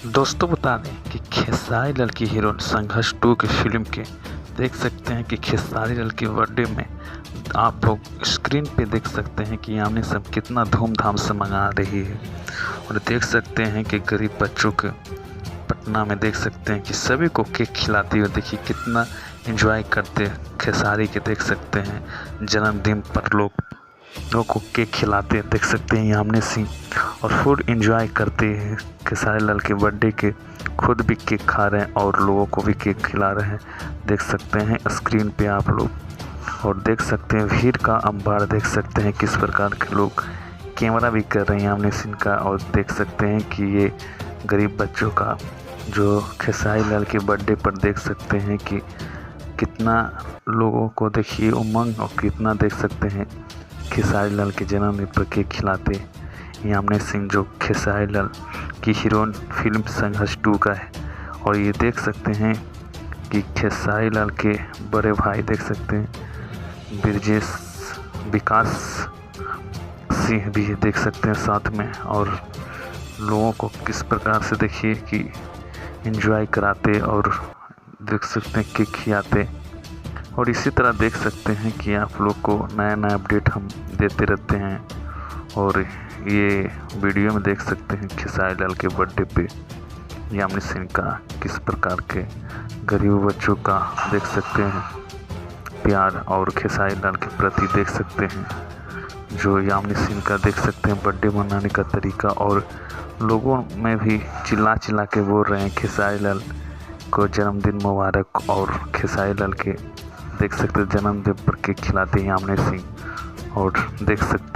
दोस्तों बता दें कि खेसारी लाल की हीरोइन संघर्ष 2 की फिल्म के देख सकते हैं कि खेसारी लाल के बर्थडे में आप लोग स्क्रीन पे देख सकते हैं कि आमने सब कितना धूमधाम से मना रही है। और देख सकते हैं कि गरीब बच्चों के पटना में देख सकते हैं कि सभी को केक खिलाती हुई देखिए कितना एंजॉय करते खेसारी के देख सकते हैं जन्मदिन पर लोगों को केक खिलाते देख सकते हैं यामिनी सिंह और फुल एंजॉय करते हैं खेसारी लाल के बर्थडे के। खुद भी केक खा रहे हैं और लोगों को भी केक खिला रहे हैं, देख सकते हैं स्क्रीन पे आप लोग। और देख सकते हैं भीड़ का अंबार, देख सकते हैं किस प्रकार के लोग कैमरा भी कर रहे हैं यामिनी सिंह का। और देख सकते हैं कि ये गरीब बच्चों का जो खेसारी लाल के बर्थडे पर देख सकते हैं कि कितना लोगों को देखिए उमंग, और कितना देख सकते हैं खेसारी लाल के जन्मदिन पर केक खिलाते यामिनी सिंह जो खेसारी लाल की हीरोइन फिल्म संघर्ष 2 का है। और ये देख सकते हैं कि खेसारी लाल के बड़े भाई देख सकते हैं ब्रिजेश विकास सिंह भी देख सकते हैं साथ में, और लोगों को किस प्रकार से देखिए कि एंजॉय कराते और देख सकते हैं केक खिलाते। और इसी तरह देख सकते हैं कि आप लोग को नया नया अपडेट हम देते रहते हैं। और ये वीडियो में देख सकते हैं खेसारी लाल के बर्थडे पे यामिनी सिंह का किस प्रकार के गरीब बच्चों का देख सकते हैं प्यार, और खेसारी लाल के प्रति देख सकते हैं जो यामिनी सिंह का देख सकते हैं बर्थडे मनाने का तरीका। और लोगों में भी चिल्ला चिल्ला के बोल रहे हैं खेसारी लाल को जन्मदिन मुबारक। और खेसारी लाल के देख सकते हैं जन्मदिन पर केक खिलाते हैं यामिनी सिंह। और देख सकते